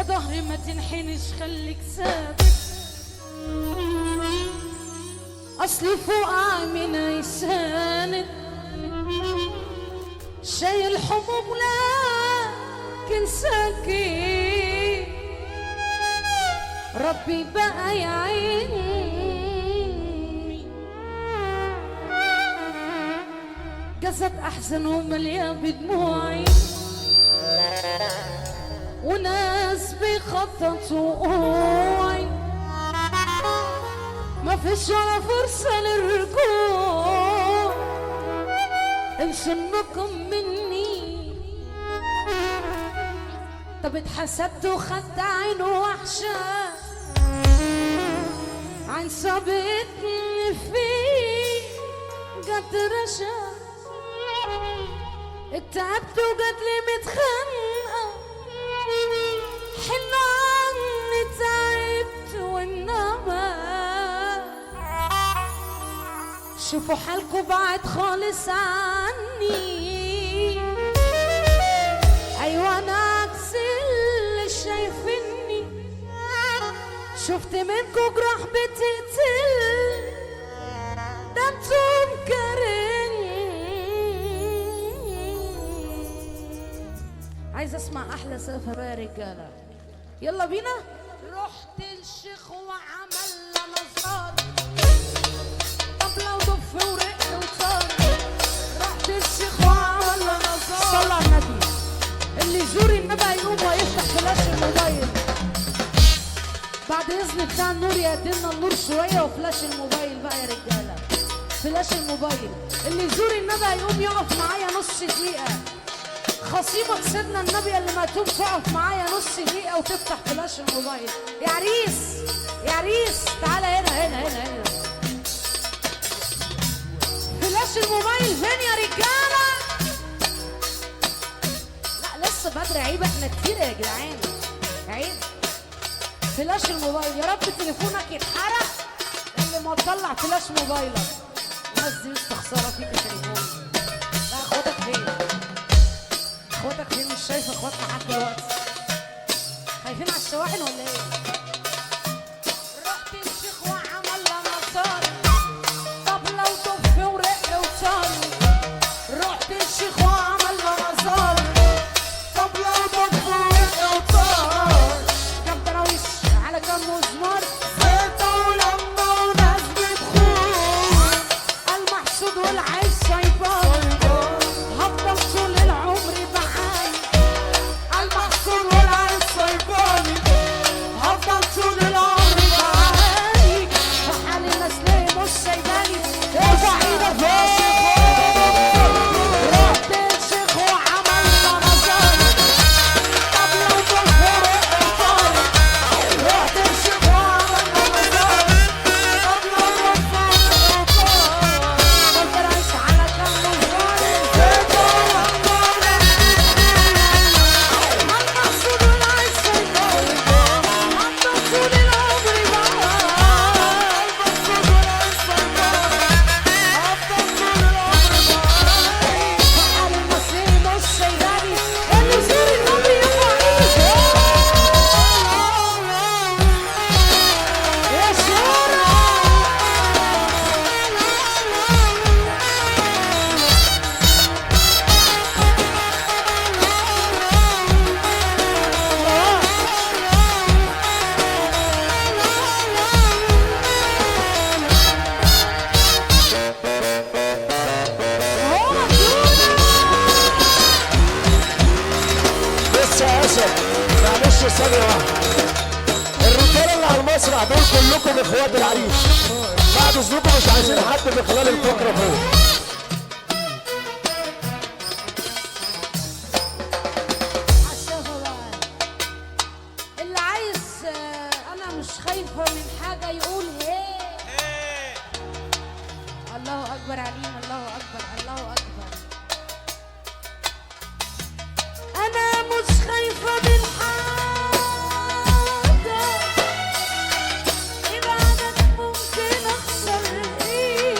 يا ظهري ما تنحنش خليك ثابت، اصلي فوق عمنا يساند، شايل حبوب لكن ساكت، ربي بقى يعيني، جسد احزن ومليان بدموعي، وناس بيخططوا وقوعي، ما فيش ولا فرصة للرجوع، انسوا انكم مني، طب اتحسدت وخدت عين وحشة، عين صابتني فيه جت رشا، اتعبت وجاتلي متخنقة، حلو عني تعبت والنما، شوفوا حالكوا بعد خالص عني، ايوه انا عكس اللي شايفني، شفت منكوا جراح بتقتل، ده انتم كارهني. عايز اسمع احلى سقفه بقى يا رجاله، يلا بينا. رحت الشيخ وعملنا نظار، طبلة ودف ورق وصار، رحت الشيخ وعملنا نظار، صلى على النبي، اللي يزور النبي هيقوم ويفتح فلاش الموبايل، بعد اذن بتاع النور يقدمنا النور شويه وفلاش الموبايل بقى يا رجاله، فلاش الموبايل، اللي يزور النبي هيقوم يقف معايا نص دقيقه، خصيمك سيدنا النبي اللي ما تقوم تقف معايا نص دقيقة وتفتح فلاش الموبايل، يا عريس يا عريس تعالى هنا فلاش الموبايل فين يا رجالة؟ لا لسه بدري، عيب احنا كتير يا جدعان، عيب. فلاش الموبايل، يا رب تليفونك يتحرق اللي ما تطلع فلاش موبايلك، الناس دي مستخسرة فيك التليفون. لا اخواتك فين؟ اخواتك فين؟ مش شايفه اخواتنا معاك دلوقتي، خايفين على الشواحن ولا ايه؟ رحت الشيخ وعملنا نصار، طبلة ودف ورق وصار، رحت الشيخ وعملنا نصار، طبلة ودف ورق وصار، كام دراويش على كام مزمار، زيطة ولمبة وناس بتخون، المحسود والعيش صيبان، هفضل طول العمر بعاني، المحسود والعيش صيباني، هفضل طول العمر بعاني، وحال الناس ليه مش سايباني، ارفع ايدك فوق. رحت الشيخ وعملنا نظار، طبلة ودف ورق وصار، رحت الشيخ وعملنا نظار، طبلة ودف ورق وصار، قلت رئيس على كام مزار، زيتو ولمبة المقصود والعيش صيباني، هفضل طول العمر بعاني، المقصود والعيش صيباني، هفضل طول العمر بعاني، وحال الناس ليه مش سايباني، اللي يزور النبي يرفع ايده يا شورى. بص يا اسد، معلش ثانية واحدة، الرجالة اللي على المسرح دول كلكم اخوات العريس، بعد اذنكم مش عايزين حد من خلال الفقرة فوق. عالشافة بقى، اللي عايز انا مش خايفة من حاجة يقول هيه. الله اكبر علينا، الله اكبر الله اكبر، انا مش خايفة من حاجة، ابعدك ممكن اخسر ايه،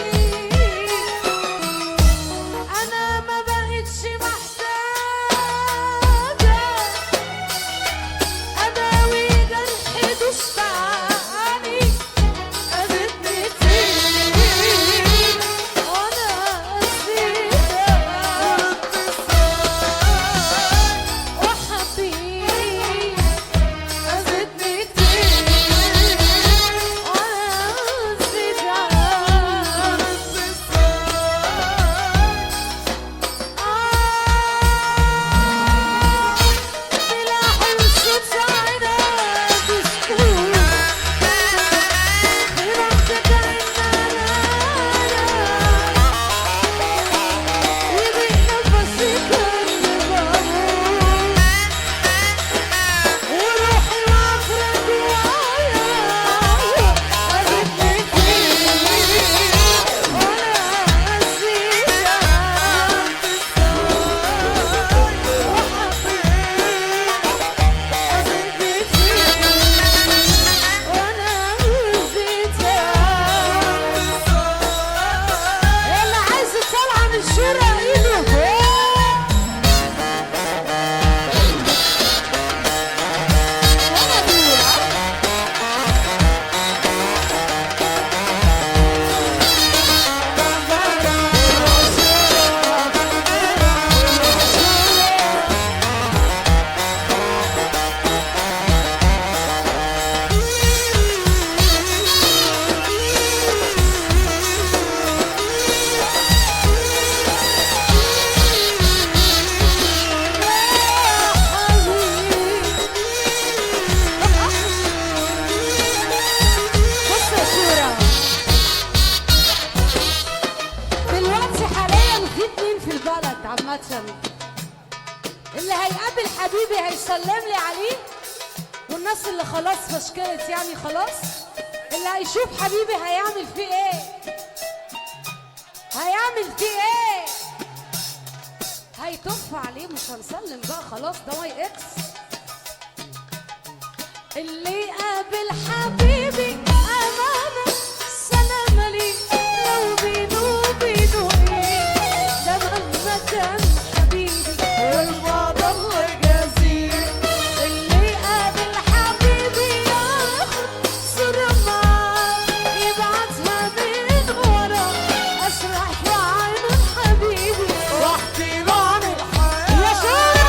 يعني. اللي هيقابل حبيبي هيسلم لي عليه، والناس اللي خلاص فشكلت يعني خلاص، اللي هيشوف حبيبي هيعمل فيه ايه؟ هيعمل فيه ايه؟ هيطف عليه، مش هنسلم بقى خلاص، ده واي اكس. اللي قابل حبيبي امانه سلام لي، لو بينه وبينه ايه، ده مهما كان حبيبي والبعد الله يجازيه. اللي قابل حبيبي ياخد صورة معاه، يبعتها من ورا، اسرح في عين حبيبي واحكي له عن الحياه يا شارع.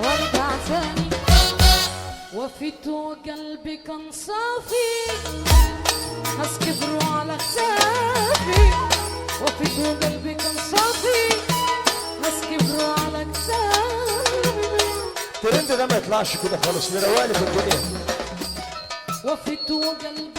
وارجع تاني وفيت وقلبي كان صافي، ناس كبروا على كتافي. وفيت وقلبي كان صافي، ناس كبروا على كتافي. الترند ده ما يطلعش كده خالص، نروق لي في الدنيا. وفيت وقلبي